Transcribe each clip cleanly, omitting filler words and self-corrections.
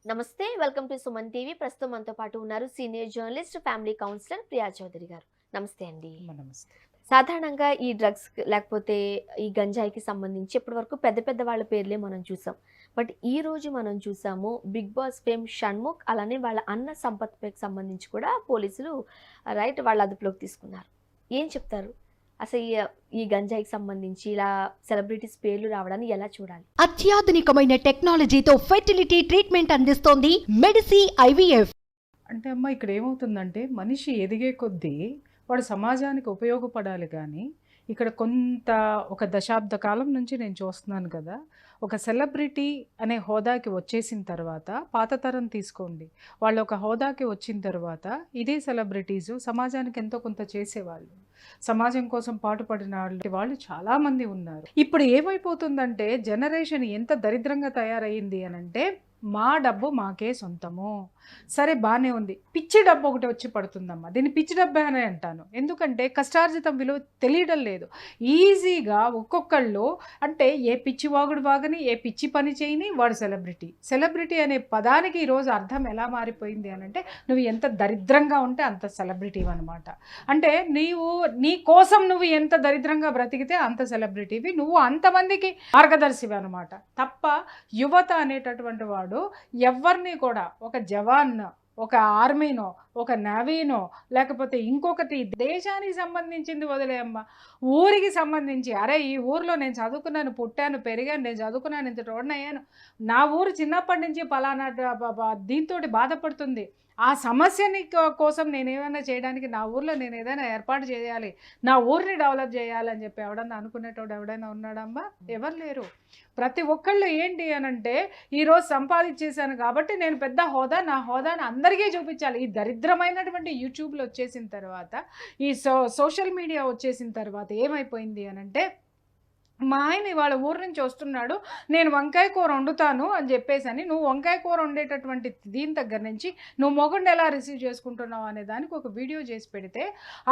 నమస్తే. Welcome to Suman TV. ప్రస్తుతం మనతో పాటు ఉన్నారు senior journalist, family counsellor Priya Chaudhary గారు. నమస్తే అండి. నమస్తే. సాధారణంగా ఈ డ్రగ్స్ లేకపోతే ఈ గంజాయికి సంబంధించి ఇప్పటివరకు పెద్ద పెద్ద వాళ్ళ పేర్లే మనం చూసాం. బట్ ఈ రోజు మనం చూసాము బిగ్ బాస్ ఫేమ్ షణ్ముఖ్, అలానే వాళ్ళ అన్న సంపత్కి సంబంధించి కూడా పోలీసులు వాళ్ళ అదుపులోకి తీసుకున్నారు. ఏం చెప్తారు? అసలు ఈ గంజాయికి సంబంధించి ఇలా సెలబ్రిటీస్ పేర్లు రావడాన్ని ఎలా చూడాలి? అత్యాధునికమైన టెక్నాలజీతో ఫెర్టిలిటీ ట్రీట్మెంట్ అందిస్తోంది మెడిసి ఐవీఎఫ్. అంటే అమ్మ ఇక్కడ ఏమవుతుందంటే మనిషి ఎదిగే కొద్దీ వాడు సమాజానికి ఉపయోగపడాలి కానీ ఇక్కడ కొంత ఒక దశాబ్ద కాలం నుంచి నేను చూస్తున్నాను కదా, ఒక సెలబ్రిటీ అనే హోదాకి వచ్చేసిన తర్వాత పాత తరం తీసుకోండి, వాళ్ళు ఒక హోదాకి వచ్చిన తర్వాత ఇదే సెలబ్రిటీసు సమాజానికి ఎంతో కొంత చేసేవాళ్ళు, సమాజం కోసం పాటుపడిన వాళ్ళు చాలామంది ఉన్నారు. ఇప్పుడు ఏమైపోతుందంటే జనరేషన్ ఎంత దరిద్రంగా తయారయ్యింది అనంటే మా డబ్బు మాకే సొంతము. సరే బాగానే ఉంది, పిచ్చి డబ్బు ఒకటి వచ్చి పడుతుందమ్మా. దీన్ని పిచ్చి డబ్బే అని అంటాను, ఎందుకంటే కష్టార్జితం విలువ తెలియడం లేదు. ఈజీగా ఒక్కొక్కళ్ళు అంటే ఏ పిచ్చి వాగుడు వాగని, ఏ పిచ్చి పని చేయని వాడు సెలబ్రిటీ. సెలబ్రిటీ అనే పదానికి ఈరోజు అర్థం ఎలా మారిపోయింది అని అంటే నువ్వు ఎంత దరిద్రంగా ఉంటే అంత సెలబ్రిటీ అనమాట. అంటే నీ కోసం నువ్వు ఎంత దరిద్రంగా బ్రతికితే అంత సెలబ్రిటీవి, నువ్వు అంతమందికి మార్గదర్శివి అనమాట. తప్ప యువత అనేటటువంటి వాడు ఎవరిని కూడా ఒక జవాన్, ఒక ఆర్మీనో, ఒక నేవీనో, లేకపోతే ఇంకొకటి దేశానికి సంబంధించింది వదిలేయమ్మా, ఊరికి సంబంధించి అరే ఈ ఊరిలో నేను చదువుకున్నాను, పుట్టాను, పెరిగాను, నేను చదువుకున్నాను, ఇంత రోడ్నయ్యాను, నా ఊరు చిన్నప్పటి నుంచి పలానా దీంతో బాధపడుతుంది, ఆ సమస్యని కోసం నేను ఏమైనా చేయడానికి నా ఊర్లో నేను ఏదైనా ఏర్పాటు చేయాలి, నా ఊరిని డెవలప్ చేయాలని చెప్పి ఎవడన్నా అనుకునేటోడు ఎవడైనా ఉన్నాడమ్మా? ఎవరు లేరు. ప్రతి ఒక్కళ్ళు ఏంటి అనంటే ఈరోజు సంపాదించేశాను కాబట్టి నేను పెద్ద హోదా, నా హోదాను అందరికీ చూపించాలి. ఈ దరిద్రమైనటువంటి యూట్యూబ్లో వచ్చేసిన తర్వాత, ఈ సోషల్ మీడియా వచ్చేసిన తర్వాత ఏమైపోయింది అనంటే మా ఆయన ఇవాళ ఊరు నుంచి వస్తున్నాడు, నేను వంకాయ కూర వండుతాను అని చెప్పేసి నువ్వు వంకాయ కూర వండేటటువంటి దీని దగ్గర నుంచి నువ్వు మొగుడిని ఎలా రిసీవ్ చేసుకుంటున్నావు అనే దానికి ఒక వీడియో చేసి పెడితే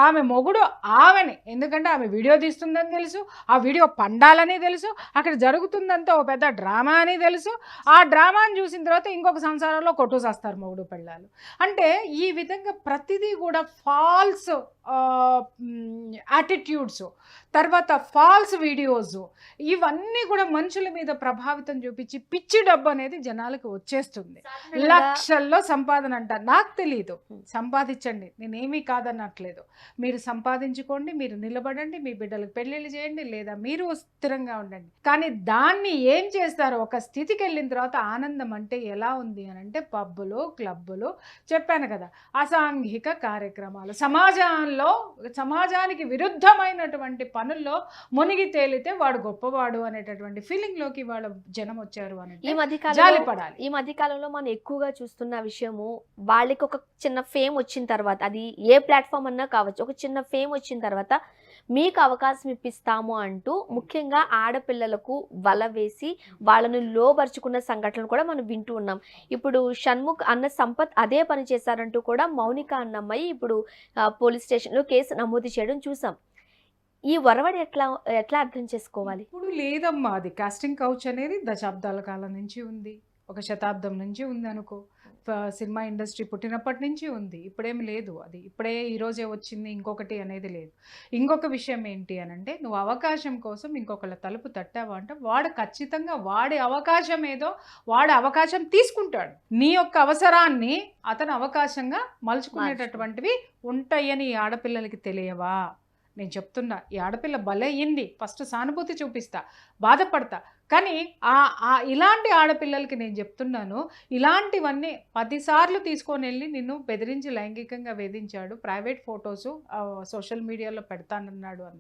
ఆమె మొగుడు ఆమెని, ఎందుకంటే ఆమె వీడియో తీస్తుందని తెలుసు, ఆ వీడియో పండాలని తెలుసు, అక్కడ జరుగుతుందంతా ఒక పెద్ద డ్రామా అని తెలుసు, ఆ డ్రామాని చూసిన తర్వాత ఇంకొక సంసారంలో కొట్టుసేస్తారు మొగుడు పెళ్ళాలు. అంటే ఈ విధంగా ప్రతిదీ కూడా ఫాల్స్ యాటిట్యూడ్స్, తర్వాత ఫాల్స్ వీడియోస్, ఇవన్నీ కూడా మనుషుల మీద ప్రభావితం చూపించి పిచ్చి డబ్బు అనేది జనాలకు వచ్చేస్తుంది. లక్షల్లో సంపాదన అంటారు, నాకు తెలియదు, సంపాదించండి, నేనేమీ కాదనట్లేదు, మీరు సంపాదించుకోండి, మీరు నిలబడండి, మీ బిడ్డలకు పెళ్ళిళ్ళు చేయండి, లేదా మీరు స్థిరంగా ఉండండి. కానీ దాన్ని ఏం చేస్తారో ఒక స్థితికి వెళ్ళిన తర్వాత ఆనందం అంటే ఎలా ఉంది అని అంటే పబ్బులు, క్లబ్బులు, చెప్పాను కదా, అసాంఘిక కార్యక్రమాలు, సమాజానికి విరుద్ధమైనటువంటి పనుల్లో మునిగి తేలితే వాడు గొప్పవాడు అనేటటువంటి ఫీలింగ్లోకి వాళ్ళ జనం వచ్చారు అని జాలిపడాలి. ఈ మధ్యకాలంలో మనం ఎక్కువగా చూస్తున్న విషయము, వాళ్ళకి ఒక చిన్న ఫేమ్ వచ్చిన తర్వాత, అది ఏ ప్లాట్ఫామ్ అన్నా కావచ్చు, ఒక చిన్న ఫేమ్ వచ్చిన తర్వాత మీకు అవకాశం ఇప్పిస్తాము అంటూ ముఖ్యంగా ఆడపిల్లలకు వల వేసి వాళ్ళను లోబరుచుకున్న సంఘటనలు కూడా మనం వింటూ ఉన్నాం. ఇప్పుడు షణ్ముఖ్ అన్న సంపత్ అదే పని చేశారంటూ కూడా మౌనిక అన్న అమ్మాయి ఇప్పుడు పోలీస్ స్టేషన్లో కేసు నమోదు చేయడం చూసాం. ఈ వరవడి ఎట్లా అర్థం చేసుకోవాలి? ఇప్పుడు లేదమ్మా, అది కాస్టింగ్ కౌచ్ అనేది దశాబ్దాల కాలం నుంచి ఉంది, ఒక శతాబ్దం నుంచి ఉంది అనుకో, సినిమా ఇండస్ట్రీ పుట్టినప్పటి నుంచి ఉంది, ఇప్పుడేమి లేదు. అది ఇప్పుడే ఈరోజే వచ్చింది ఇంకొకటి అనేది లేదు. ఇంకొక విషయం ఏంటి అనంటే నువ్వు అవకాశం కోసం ఇంకొకళ్ళ తలుపు తట్టావు అంటే వాడు ఖచ్చితంగా వాడి అవకాశం ఏదో వాడి అవకాశం తీసుకుంటాడు. నీ యొక్క అవసరాన్ని అతను అవకాశంగా మలుచుకునేటటువంటివి ఉంటాయని ఈ ఆడపిల్లలకి తెలియవా? నేను చెప్తున్నా, ఈ ఆడపిల్ల భలే అయ్యింది, ఫస్ట్ సానుభూతి చూపిస్తా, బాధపడతా, కానీ ఇలాంటి ఆడపిల్లలకి నేను చెప్తున్నాను, ఇలాంటివన్నీ 10 సార్లు తీసుకొని వెళ్ళి నిన్ను బెదిరించి లైంగికంగా వేధించాడు, ప్రైవేట్ ఫొటోసు సోషల్ మీడియాలో పెడతానన్నాడు అని,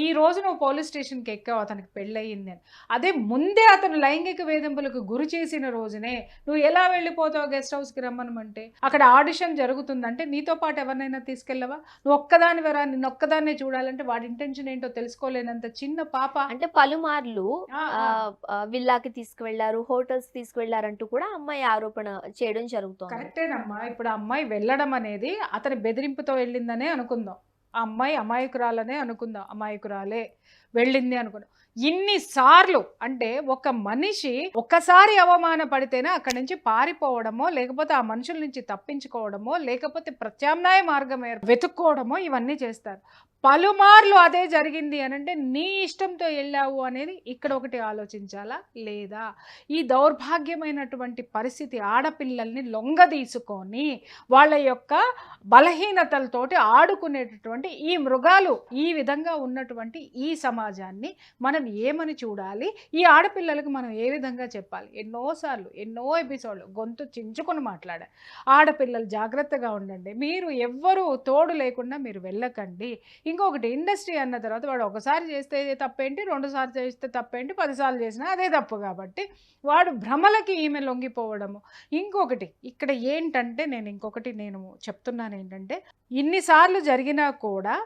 ఈ రోజు నువ్వు పోలీస్ స్టేషన్కి ఎక్కావు, అతనికి పెళ్ళయింది అని, అదే ముందే అతను లైంగిక వేధింపులకు గురి చేసిన రోజునే నువ్వు ఎలా వెళ్ళిపోతావు గెస్ట్ హౌస్కి రమ్మనమంటే? అక్కడ ఆడిషన్ జరుగుతుందంటే నీతో పాటు ఎవరినైనా తీసుకెళ్ళవా? నువ్వు ఒక్కదాని వరా, నిన్నొక్కదాన్నే చూడాలంటే వాడి ఇంటెన్షన్ ఏంటో తెలుసుకోలేనంత చిన్న పాప. అంటే పలుమార్లు విల్లాకి తీసుకువెళ్లారు, హోటల్స్ తీసుకువెళ్లారంటూ కూడా అమ్మాయి ఆరోపణ చేయడం జరుగుతుంది. కరెక్టేనమ్మా. ఇప్పుడు ఆ అమ్మాయి వెళ్ళడం అనేది అతని బెదిరింపుతో వెళ్ళిందనే అనుకుందాం, ఆ అమ్మాయి అమాయకురాలనే అనుకుందాం, అమాయకురాలే వెళ్ళింది అనుకున్నాం. ఇన్నిసార్లు అంటే ఒక మనిషి ఒక్కసారి అవమానపడితేనే అక్కడి నుంచి పారిపోవడమో, లేకపోతే ఆ మనుషుల నుంచి తప్పించుకోవడమో, లేకపోతే ప్రత్యామ్నాయ మార్గం వెతుక్కోవడమో ఇవన్నీ చేస్తారు. పలుమార్లు అదే జరిగింది అని అంటే నీ ఇష్టంతో వెళ్ళావు అనేది ఇక్కడ ఒకటి ఆలోచించాలా లేదా? ఈ దౌర్భాగ్యమైనటువంటి పరిస్థితి ఆడపిల్లల్ని లొంగ తీసుకొని వాళ్ళ యొక్క బలహీనతలతోటి ఆడుకునేటటువంటి ఈ మృగాలు ఈ విధంగా ఉన్నటువంటి ఈ సమాజాన్ని మనం ఏమని చూడాలి? ఈ ఆడపిల్లలకు మనం ఏ విధంగా చెప్పాలి? ఎన్నోసార్లు ఎన్నో ఎపిసోడ్లు గొంతు చించుకొని మాట్లాడా. ఆడపిల్లలు జాగ్రత్తగా ఉండండి, మీరు ఎవ్వరూ తోడు లేకుండా మీరు వెళ్ళకండి. ఇంకొకటి, ఇండస్ట్రీ అన్న తర్వాత వాడు ఒకసారి చేస్తే తప్పేంటి, 2 సార్లు చేస్తే తప్పేంటి, 10 సార్లు చేసినా అదే తప్పు. కాబట్టి వాడు భ్రమలకి ఈమె లొంగిపోవడము. ఇంకొకటి ఇక్కడ ఏంటంటే నేను చెప్తున్నాను ఏంటంటే, ఇన్నిసార్లు జరిగినా కూడా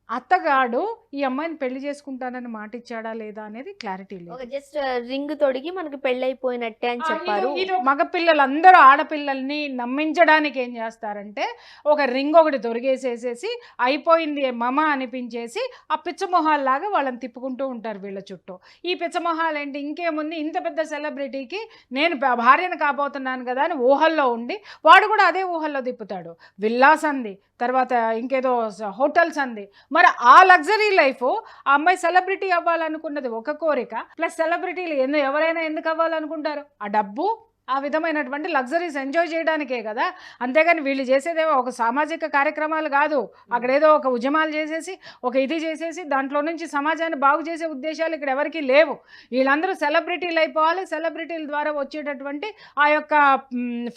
అత్తగాడు ఈ అమ్మాయిని పెళ్లి చేసుకుంటానని మాట ఇచ్చాడా లేదా అనేది క్లారిటీ లేదు. ఒక జస్ట్ రింగ్ తొడిగి మనకి పెళ్ళైపోయినట్టే అని చెప్పారు. మగపిల్లలందరూ ఆడపిల్లల్ని నమ్మించడానికి ఏం చేస్తారంటే ఒక రింగ్ ఒకటి దొరికేసేసేసి అయిపోయింది మమ అనిపించేసి ఆ పిచ్చమొహాల్లాగా వాళ్ళని తిప్పుకుంటూ ఉంటారు వీళ్ళ చుట్టూ. ఈ పిచ్చమొహాలు ఏంటి, ఇంకేముంది, ఇంత పెద్ద సెలబ్రిటీకి నేను భార్యను కాబోతున్నాను కదా అని ఊహల్లో ఉండి వాడు కూడా అదే ఊహల్లో తిప్పుతాడు. విల్లాస్ అంది, తర్వాత ఇంకేదో హోటల్స్ అంది. మరి ఆ లగ్జరీ లైఫ్, ఆ అమ్మాయి సెలబ్రిటీ అవ్వాలనుకున్నది ఒక కోరిక, ప్లస్ సెలబ్రిటీలు ఎవరైనా ఎందుకు అవ్వాలనుకుంటారు? ఆ డబ్బు, ఆ విధమైనటువంటి లగ్జరీస్ ఎంజాయ్ చేయడానికే కదా. అంతేగాని వీళ్ళు చేసేదేమో ఒక సామాజిక కార్యక్రమాలు కాదు. అక్కడేదో ఒక ఉద్యమాలు చేసేసి ఒక ఇది చేసేసి దాంట్లో నుంచి సమాజాన్ని బాగు చేసే ఉద్దేశాలు ఇక్కడ ఎవరికీ లేవు. వీళ్ళందరూ సెలబ్రిటీలు అయిపోవాలి, సెలబ్రిటీల ద్వారా వచ్చేటటువంటి ఆ యొక్క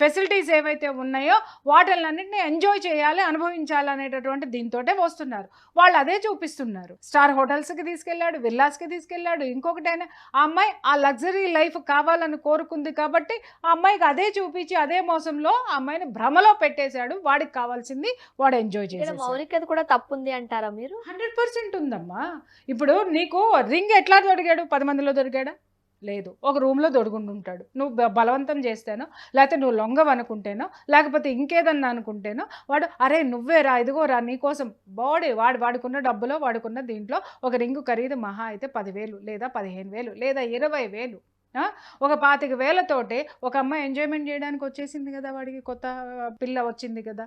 ఫెసిలిటీస్ ఏవైతే ఉన్నాయో వాటిలన్నింటినీ ఎంజాయ్ చేయాలి, అనుభవించాలి అనేటటువంటి దీంతోటే వస్తున్నారు. వాళ్ళు అదే చూపిస్తున్నారు. స్టార్ హోటల్స్కి తీసుకెళ్ళాడు, విల్లాస్కి తీసుకెళ్ళాడు. ఇంకొకటైనా ఆ అమ్మాయి ఆ లగ్జరీ లైఫ్ కావాలని కోరుకుంది కాబట్టి ఆ అమ్మాయికి అదే చూపించి అదే మోసంలో ఆ అమ్మాయిని భ్రమలో పెట్టేశాడు. వాడికి కావాల్సింది వాడు ఎంజాయ్ చేశాడు. మౌనికది కూడా తప్పుంది అంటారా మీరు? 100% ఉందమ్మా. ఇప్పుడు నీకు రింగ్ ఎట్లా దొరికాడు? 10 మందిలో దొరికాడా? లేదు, ఒక రూమ్లో దొడుకుంటుంటాడు. నువ్వు బలవంతం చేస్తేనో, లేకపోతే నువ్వు లొంగవనుకుంటేనో, లేకపోతే ఇంకేదన్నా అనుకుంటేనో వాడు అరే నువ్వేరా, ఇదిగోరా నీకోసం వాడుకున్న డబ్బులో వాడుకున్న దీంట్లో ఒక రింగు ఖరీదు మహా అయితే 10,000 లేదా 15,000 లేదా 20,000. ఒక 25,000తోటి ఒక అమ్మాయి ఎంజాయ్మెంట్ చేయడానికి వచ్చేసింది కదా, వాడికి కొత్త పిల్ల వచ్చింది కదా.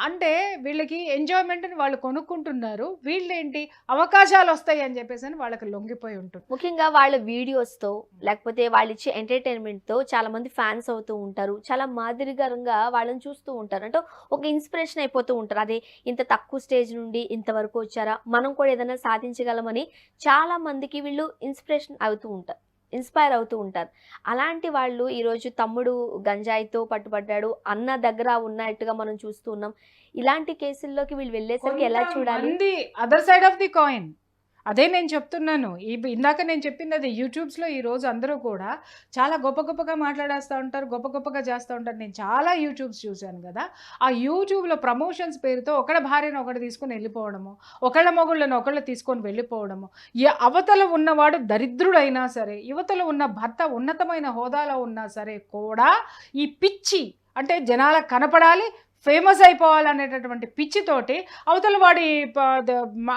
అంటే వీళ్ళకి ఎంజాయ్మెంట్ని వాళ్ళు కొనుక్కుంటున్నారు. వీళ్ళేంటి అవకాశాలు వస్తాయి అని చెప్పేసి అని వాళ్ళకి లొంగిపోయి ఉంటుంది. ముఖ్యంగా వాళ్ళ వీడియోస్తో లేకపోతే వాళ్ళు ఇచ్చే ఎంటర్టైన్మెంట్తో చాలా మంది ఫ్యాన్స్ అవుతూ ఉంటారు. చాలా మాదిరికరంగా వాళ్ళని చూస్తూ ఉంటారు. అంటే ఒక ఇన్స్పిరేషన్ అయిపోతూ ఉంటారు. అదే ఇంత తక్కువ స్టేజ్ నుండి ఇంతవరకు వచ్చారా, మనం కూడా ఏదైనా సాధించగలమని చాలా మందికి వీళ్ళు ఇన్స్పైర్ అవుతూ ఉంటారు. అలాంటి వాళ్ళు ఈరోజు తమ్ముడు గంజాయితో పట్టుబడ్డాడు, అన్న దగ్గర ఉన్నట్టుగా మనం చూస్తూ ఉన్నాం. ఇలాంటి కేసుల్లోకి వీళ్ళు వెళ్ళేసరికి ఎలా చూడాలి? Other side of the coin అదే నేను చెప్తున్నాను. ఇందాక నేను చెప్పింది అది. యూట్యూబ్స్లో ఈరోజు అందరూ కూడా చాలా గొప్పగా మాట్లాడేస్తూ ఉంటారు, గొప్పగా చేస్తూ ఉంటారు. నేను చాలా యూట్యూబ్స్ చూశాను కదా. ఆ యూట్యూబ్లో ప్రమోషన్స్ పేరుతో ఒకళ్ళ భార్యను ఒకటి తీసుకొని వెళ్ళిపోవడము, ఒకళ్ళ మొగుళ్ళను ఒకళ్ళు తీసుకొని వెళ్ళిపోవడము. అవతల ఉన్నవాడు దరిద్రుడైనా సరే, యువతలో ఉన్న భర్త ఉన్నతమైన హోదాలో ఉన్నా సరే కూడా ఈ పిచ్చి అంటే జనాలకు కనపడాలి, ఫేమస్ అయిపోవాలనేటటువంటి పిచ్చితోటి అవతల వాడి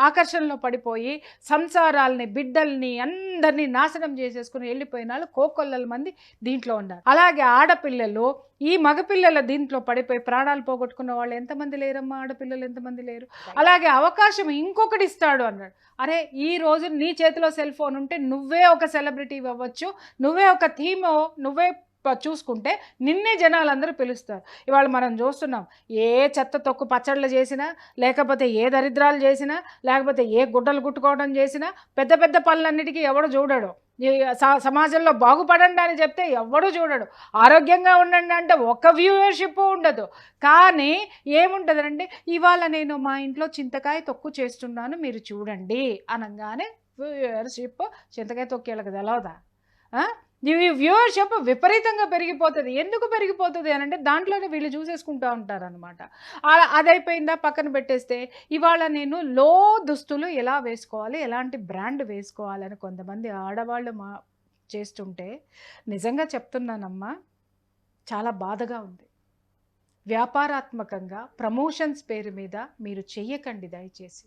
ఆకర్షణలో పడిపోయి సంసారాలని, బిడ్డల్ని అందరినీ నాశనం చేసేసుకుని వెళ్ళిపోయిన వాళ్ళు కోకొల్లల మంది దీంట్లో ఉన్నారు. అలాగే ఆడపిల్లలు, ఈ మగపిల్లల దీంట్లో పడిపోయి ప్రాణాలు పోగొట్టుకున్న వాళ్ళు ఎంతమంది లేరమ్మా? ఆడపిల్లలు ఎంతమంది లేరు? అలాగే అవకాశం ఇంకొకటి ఇస్తాడు అన్నాడు. అరే ఈ రోజు నీ చేతిలో సెల్ ఫోన్ ఉంటే నువ్వే ఒక సెలబ్రిటీ అవ్వచ్చు, నువ్వే ఒక థీమ్, నువ్వే చూసుకుంటే నిన్నే జనాలందరూ పిలుస్తారు. ఇవాళ మనం చూస్తున్నాం, ఏ చెత్త తొక్కు పచ్చళ్ళు చేసినా, లేకపోతే ఏ దరిద్రాలు చేసినా, లేకపోతే ఏ గుడ్డలు కుట్టుకోవడం చేసినా పెద్ద పనులన్నిటికీ ఎవడు చూడడు. సమాజంలో బాగుపడండి అని చెప్తే ఎవడు చూడడు. ఆరోగ్యంగా ఉండండి అంటే ఒక్క వ్యూవర్షిప్ ఉండదు. కానీ ఏముంటుందంటే ఇవాళ నేను మా ఇంట్లో చింతకాయ తొక్కు చేస్తున్నాను మీరు చూడండి అనగానే వ్యూవర్షిప్ చింతకాయ తొక్కేళ్ళకి తెలవదా? ఈ వ్యూవర్షిప్ విపరీతంగా పెరిగిపోతుంది. ఎందుకు పెరిగిపోతుంది అని అంటే దాంట్లోనే వీళ్ళు చూసేసుకుంటూ ఉంటారనమాట. అదైపోయిందా పక్కన పెట్టేస్తే ఇవాళ నేను లో దుస్తులు ఎలా వేసుకోవాలి, ఎలాంటి బ్రాండ్ వేసుకోవాలని కొంతమంది ఆడవాళ్ళు చేస్తుంటే నిజంగా చెప్తున్నానమ్మా, చాలా బాధగా ఉంది. వ్యాపారాత్మకంగా ప్రమోషన్స్ పేరు మీద మీరు చెయ్యకండి దయచేసి.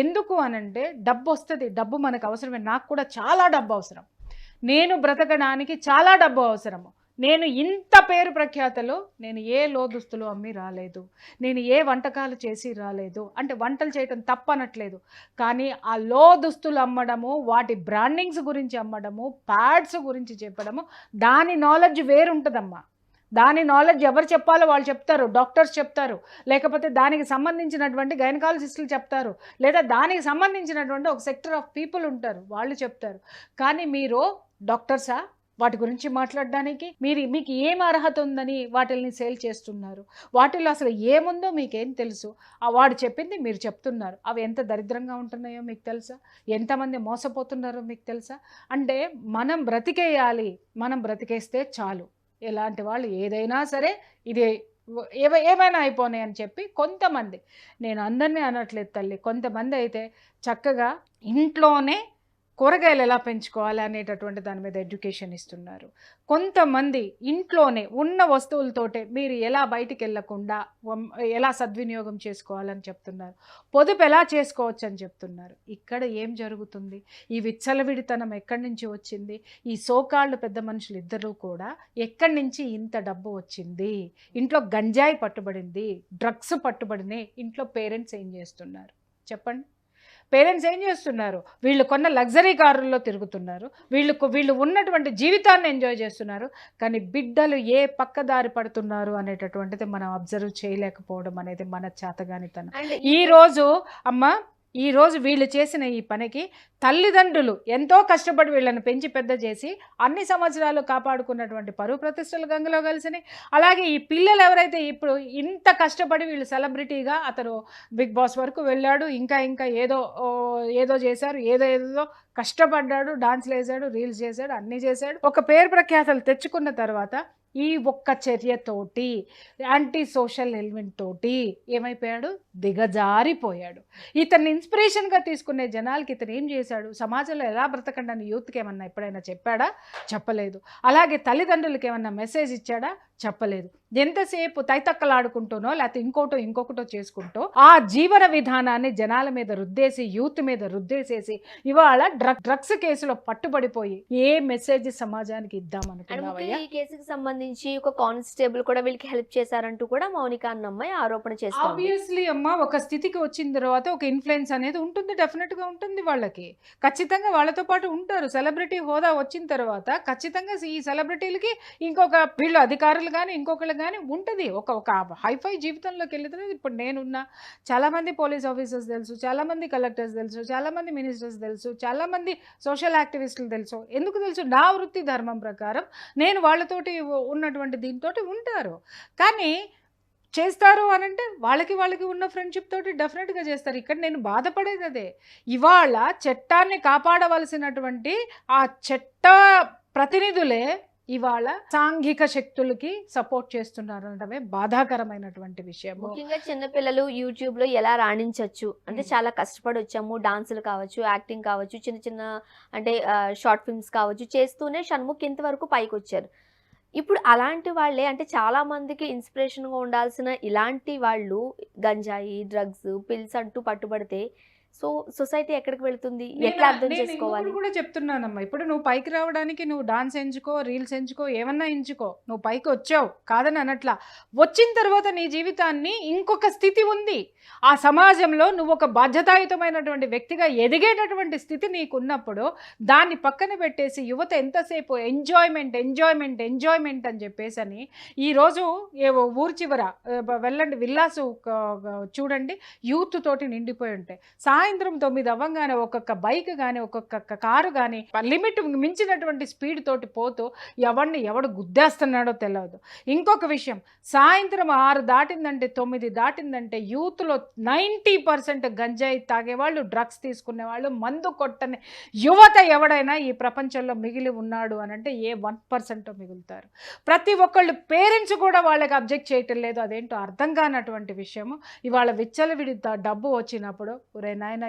ఎందుకు అనంటే డబ్బు వస్తుంది, డబ్బు మనకు అవసరమే. నాకు కూడా చాలా డబ్బు అవసరం, నేను బ్రతకడానికి చాలా డబ్బు అవసరము. నేను ఇంత పేరు ప్రఖ్యాతలో నేను ఏ లోదుస్తులు అమ్మి రాలేదు, నేను ఏ వంటకాలు చేసి రాలేదు. అంటే వంటలు చేయటం తప్పనట్లేదు, కానీ ఆ లోదుస్తులు అమ్మడము, వాటి బ్రాండింగ్స్ గురించి అమ్మడము, ప్యాడ్స్ గురించి చెప్పడము, దాని నాలెడ్జ్ వేరుంటుందమ్మా. దాని నాలెడ్జ్ ఎవరు చెప్పాలో వాళ్ళు చెప్తారు, డాక్టర్స్ చెప్తారు, లేకపోతే దానికి సంబంధించినటువంటి గైనకాలజిస్టులు చెప్తారు, లేదా దానికి సంబంధించినటువంటి ఒక సెక్టర్ ఆఫ్ పీపుల్ ఉంటారు, వాళ్ళు చెప్తారు. కానీ మీరు డాక్టర్సా వాటి గురించి మాట్లాడడానికి? మీకు ఏం అర్హత ఉందని వాటిల్ని సేల్ చేస్తున్నారు? వాటిల్లో అసలు ఏముందో మీకేం తెలుసు? వాడు చెప్పింది మీరు చెప్తున్నారు. అవి ఎంత దరిద్రంగా ఉంటున్నాయో మీకు తెలుసా? ఎంతమంది మోసపోతున్నారో మీకు తెలుసా? అంటే మనం బ్రతికేయాలి, మనం బ్రతికేస్తే చాలు. ఎలాంటి వాళ్ళు ఏదైనా సరే ఇది ఏమైనా అయిపోనాయి అని చెప్పి కొంతమంది, నేను అందరినీ అనట్లేదు తల్లి, కొంతమంది అయితే చక్కగా ఇంట్లోనే కూరగాయలు ఎలా పెంచుకోవాలి అనేటటువంటి దాని మీద ఎడ్యుకేషన్ ఇస్తున్నారు. కొంతమంది ఇంట్లోనే ఉన్న వస్తువులతోటే మీరు ఎలా బయటికి వెళ్ళకుండా ఎలా సద్వినియోగం చేసుకోవాలని చెప్తున్నారు, పొదుపు ఎలా చేసుకోవచ్చు అని చెప్తున్నారు. ఇక్కడ ఏం జరుగుతుంది? ఈ విచ్చలవిడితనం ఎక్కడి నుంచి వచ్చింది? ఈ సోకాళ్ళు పెద్ద మనుషులు ఇద్దరు కూడా ఎక్కడి నుంచి ఇంత డబ్బు వచ్చింది? ఇంట్లో గంజాయి పట్టుబడింది, డ్రగ్స్ పట్టుబడినాయి, ఇంట్లో పేరెంట్స్ ఏం చేస్తున్నారు చెప్పండి? పేరెంట్స్ ఏం చేస్తున్నారు? వీళ్ళు కొన్న లగ్జరీ కారుల్లో తిరుగుతున్నారు, వీళ్ళు ఉన్నటువంటి జీవితాన్ని ఎంజాయ్ చేస్తున్నారు, కానీ బిడ్డలు ఏ పక్కదారి పడుతున్నారు అనేటటువంటిది మనం అబ్జర్వ్ చేయలేకపోవడం అనేది మన చేతగానితనం. ఈరోజు వీళ్ళు చేసిన ఈ పనికి తల్లిదండ్రులు ఎంతో కష్టపడి వీళ్ళని పెంచి పెద్ద చేసి అన్ని సంవత్సరాలు కాపాడుకున్నటువంటి పరువు ప్రతిష్టలు గంగలో కలిసినాయి. అలాగే ఈ పిల్లలు ఎవరైతే ఇప్పుడు ఇంత కష్టపడి వీళ్ళు సెలబ్రిటీగా, అతను బిగ్ బాస్ వరకు వెళ్ళాడు, ఇంకా ఏదో చేశారు, ఏదో కష్టపడ్డాడు, డాన్స్లు వేసాడు, రీల్స్ చేశాడు, అన్నీ చేశాడు, ఒక పేరు ప్రఖ్యాతలు తెచ్చుకున్న తర్వాత ఈ ఒక్క చర్యతోటి, యాంటీ సోషల్ ఎలిమెంట్ తోటి ఏమైపోయాడు? దిగజారిపోయాడు. ఇతన్ని ఇన్స్పిరేషన్గా తీసుకునే జనాలకి ఇతను ఏం చేశాడు? సమాజంలో ఎలా బ్రతకండి అని యూత్కి ఏమన్నా ఎప్పుడైనా చెప్పాడా? చెప్పలేదు. అలాగే తల్లిదండ్రులకి ఏమన్నా మెసేజ్ ఇచ్చాడా? చెప్పలేదు. ఎంతసేపు తైతక్కలాడుకుంటూనో లేకపోతే ఇంకొకటో చేసుకుంటూ ఆ జీవన విధానాన్ని జనాల మీద రుద్దేసి, యూత్ మీద రుద్దేసేసి ఇవాళ డ్రగ్స్ కేసులో పట్టుబడిపోయి ఏ మెసేజ్ సమాజానికి ఇద్దామనుకున్నావయ్యా? ఈ కేసుకి సంబంధించి ఒక కానిస్టేబుల్ కూడా వీళ్ళకి హెల్ప్ చేశారంటూ కూడా మౌనిక అన్న అమ్మాయి ఆరోపణ చేస్తుంది. ఆబ్వియస్లీ అమ్మా, ఒక స్థితికి వచ్చిన తర్వాత ఒక ఇన్ఫ్లుయెన్స్ అనేది ఉంటుంది, డెఫినెట్ గా ఉంటుంది. వాళ్ళకి ఖచ్చితంగా వాళ్ళతో పాటు ఉంటారు. సెలబ్రిటీ హోదా వచ్చిన తర్వాత ఖచ్చితంగా ఈ సెలబ్రిటీలకి ఇంకొక వీళ్ళు అధికారులు కానీ ఇంకొకళ్ళు కానీ ఉంటుంది. ఒక హైఫై జీవితంలోకి వెళ్తే ఇప్పుడు నేనున్నా, చాలామంది పోలీస్ ఆఫీసర్స్ తెలుసు, చాలామంది కలెక్టర్స్ తెలుసు, చాలామంది మినిస్టర్స్ తెలుసు, చాలామంది సోషల్ యాక్టివిస్టులు తెలుసు. ఎందుకు తెలుసు? నా వృత్తి ధర్మం ప్రకారం నేను వాళ్ళతోటి ఉన్నటువంటి దీంతో ఉంటారు. కానీ చేస్తారు అనంటే వాళ్ళకి ఉన్న ఫ్రెండ్షిప్ తోటి డెఫినెట్గా చేస్తారు. ఇక్కడ నేను బాధపడేది అదే. ఇవాళ చట్టాన్ని కాపాడవలసినటువంటి ఆ చట్ట ప్రతినిధులే ఇవాళ సాంఘిక శక్తులకి సపోర్ట్ చేస్తున్నారు అనడమే బాధాకరమైనటువంటి విషయం. ముఖ్యంగా చిన్నపిల్లలు యూట్యూబ్ లో ఎలా రాణించవచ్చు అంటే చాలా కష్టపడి వచ్చాము, డాన్సులు కావచ్చు, యాక్టింగ్ కావచ్చు, చిన్న అంటే షార్ట్ ఫిల్మ్స్ కావచ్చు చేస్తూనే షణ్ముఖ్ ఇంతవరకు పైకి వచ్చారు. ఇప్పుడు అలాంటి వాళ్ళే అంటే చాలా మందికి ఇన్స్పిరేషన్గా ఉండాల్సిన ఇలాంటి వాళ్ళు గంజాయి, డ్రగ్స్, పిల్స్ అంటూ పట్టుబడితే సో సొసైటీ ఎక్కడికి వెళ్తుంది? ఎట్లా అర్థం చేసుకోవాలి? కూడా చెప్తున్నానమ్మా, ఇప్పుడు నువ్వు పైకి రావడానికి నువ్వు డాన్స్ ఎంచుకో, రీల్స్ ఎంచుకో, ఏమన్నా ఎంచుకో, నువ్వు పైకి వచ్చావు కాదని అనట్లా. వచ్చిన తర్వాత నీ జీవితాన్ని ఇంకొక స్థితి ఉంది. ఆ సమాజంలో నువ్వు ఒక బాధ్యతాయుతమైనటువంటి వ్యక్తిగా ఎదిగేటటువంటి స్థితి నీకున్నప్పుడు దాన్ని పక్కన పెట్టేసి యువత ఎంతసేపు ఎంజాయ్మెంట్ అని చెప్పేసి అని ఈరోజు ఊరు చివర వెళ్ళండి, విల్లాసు చూడండి, యూత్ తోటి నిండిపోయి ఉంటాయి. సాయంత్రం 9 అవ్వగానే ఒక్కొక్క బైక్ కానీ ఒక్కొక్క కారు కానీ లిమిట్ మించినటువంటి స్పీడ్ తోటి పోతూ ఎవడు గుద్దేస్తున్నాడో తెలియదు. ఇంకొక విషయం, సాయంత్రం 6 దాటిందంటే 9 దాటిందంటే యూత్లో 90% గంజాయి తాగేవాళ్ళు, డ్రగ్స్ తీసుకునేవాళ్ళు, మందు కొట్టని యువత ఎవడైనా ఈ ప్రపంచంలో మిగిలి ఉన్నాడు అని అంటే ఏ 1% మిగులుతారు. ప్రతి ఒక్కళ్ళు పేరెంట్స్ కూడా వాళ్ళకి అబ్జెక్ట్ చేయటం లేదు. అదేంటో అర్థం కానటువంటి విషయము. ఇవాళ విచ్చలవిడి డబ్బు వచ్చినప్పుడు నాయన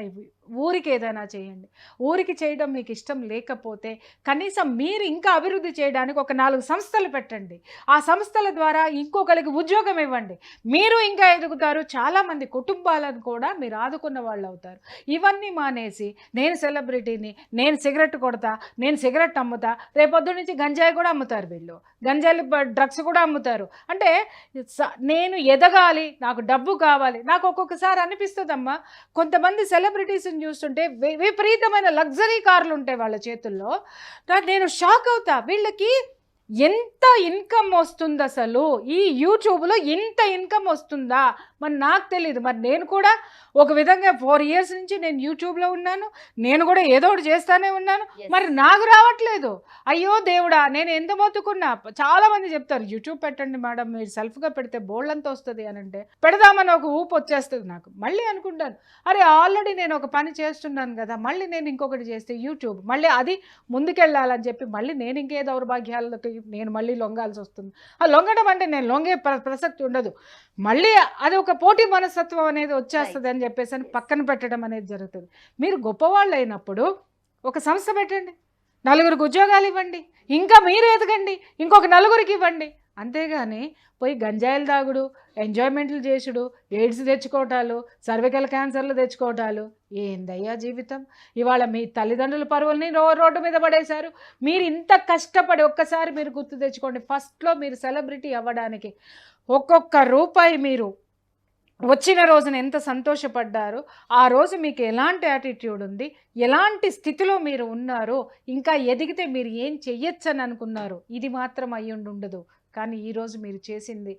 ఊరికి ఏదైనా చేయండి. ఊరికి చేయడం మీకు ఇష్టం లేకపోతే కనీసం మీరు ఇంకా అభివృద్ధి చేయడానికి ఒక 4 సంస్థలు పెట్టండి. ఆ సంస్థల ద్వారా ఇంకొకరికి ఉద్యోగం ఇవ్వండి. మీరు ఇంకా ఎదుగుతారు. చాలామంది కుటుంబాలను కూడా మీరు ఆదుకున్న వాళ్ళు అవుతారు. ఇవన్నీ మానేసి నేను సెలబ్రిటీని, నేను సిగరెట్ కొడతా, నేను సిగరెట్ అమ్ముతా, రేపొద్దు నుంచి గంజాయి కూడా అమ్ముతారు వీళ్ళు, గంజాయి డ్రగ్స్ కూడా అమ్ముతారు. అంటే నేను ఎదగాలి, నాకు డబ్బు కావాలి. నాకు ఒక్కొక్కసారి అనిపిస్తుందమ్మా, కొంతమంది సెలబ్రిటీస్ని చూస్తుంటే విపరీతమైన లగ్జరీ కార్లు ఉంటాయి వాళ్ళ చేతుల్లో. నేను షాక్ అవుతా, వీళ్ళకి ఎంత ఇన్కమ్ వస్తుంది అసలు, ఈ యూట్యూబ్లో ఇంత ఇన్కమ్ వస్తుందా? మరి నాకు తెలియదు. మరి నేను కూడా ఒక విధంగా 4 years నుంచి నేను యూట్యూబ్లో ఉన్నాను, నేను కూడా ఏదో ఒకటి చేస్తానే ఉన్నాను, మరి నాకు రావట్లేదు. అయ్యో దేవుడా, నేను ఎంత మొత్తుకున్నా. చాలామంది చెప్తారు యూట్యూబ్ పెట్టండి మేడం, మీరు సెల్ఫ్గా పెడితే బోల్డ్ వస్తుంది అని. అంటే పెడదామని ఒక ఊపు వచ్చేస్తుంది నాకు. మళ్ళీ అనుకుంటాను, అరే ఆల్రెడీ నేను ఒక పని చేస్తున్నాను కదా, మళ్ళీ నేను ఇంకొకటి చేస్తే యూట్యూబ్ మళ్ళీ అది ముందుకెళ్ళాలని చెప్పి మళ్ళీ నేను ఇంకే దౌర్భాగ్యాలకి నేను మళ్ళీ లొంగాల్సి వస్తుంది. ఆ లొంగడం అంటే నేను లొంగే ప్రసక్తి ఉండదు. మళ్ళీ అది ఒక పోటీ మనస్తత్వం అనేది వచ్చేస్తుంది అని చెప్పేసి అని పక్కన పెట్టడం అనేది జరుగుతుంది. మీరు గొప్పవాళ్ళు అయినప్పుడు ఒక సంస్థ పెట్టండి, 4 ఉద్యోగాలు ఇవ్వండి, ఇంకా మీరు ఎదగండి, ఇంకొక 4 ఇవ్వండి. అంతేగాని పోయి గంజాయిలు తాగుడు, ఎంజాయ్మెంట్లు చేసుడు, ఎయిడ్స్ తెచ్చుకోవటాలు, సర్వికల్ క్యాన్సర్లు తెచ్చుకోవటాలు, ఏందయ్యా జీవితం? ఇవాళ మీ తల్లిదండ్రుల పరువుల్ని రోడ్డు మీద పడేశారు. మీరు ఇంత కష్టపడి ఒక్కసారి మీరు గుర్తు తెచ్చుకోండి, ఫస్ట్లో మీరు సెలబ్రిటీ అవ్వడానికి ఒక్కొక్క రూపాయి మీరు వచ్చిన రోజున ఎంత సంతోషపడ్డారు, ఆ రోజు మీకు ఎలాంటి యాటిట్యూడ్ ఉంది, ఎలాంటి స్థితిలో మీరు ఉన్నారు, ఇంకా ఎదిగితే మీరు ఏం చెయ్యొచ్చని అనుకున్నారు, ఇది మాత్రం అయ్యుండదు. కానీ ఈరోజు మీరు చేసింది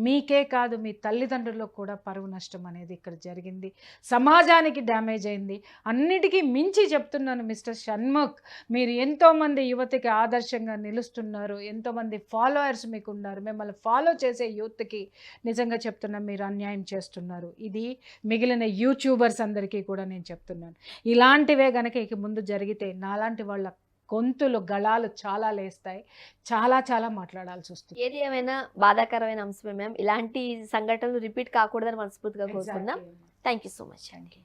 మీకే కాదు, మీ తల్లిదండ్రులకు కూడా పరువు నష్టం అనేది ఇక్కడ జరిగింది, సమాజానికి డ్యామేజ్ అయింది. అన్నిటికీ మించి చెప్తున్నాను మిస్టర్ షణ్ముఖ్, మీరు ఎంతోమంది యువతకి ఆదర్శంగా నిలుస్తున్నారు, ఎంతోమంది ఫాలోవర్స్ మీకు ఉన్నారు. మిమ్మల్ని ఫాలో చేసే యూత్కి నిజంగా చెప్తున్నా, మీరు అన్యాయం చేస్తున్నారు. ఇది మిగిలిన యూట్యూబర్స్ అందరికీ కూడా నేను చెప్తున్నాను. ఇలాంటివే కనుక ఇక ముందు జరిగితే నాలాంటి వాళ్ళ గొంతులు గళాలు చాలా లేస్తాయి, చాలా మాట్లాడాల్సి వస్తుంది. ఏది ఏమైనా బాధాకరమైన అంశమే మ్యామ్. ఇలాంటి సంఘటనలు రిపీట్ కాకూడదని మనస్ఫూర్తిగా కోరుకుందాం. థ్యాంక్ యూ సో మచ్ అండి.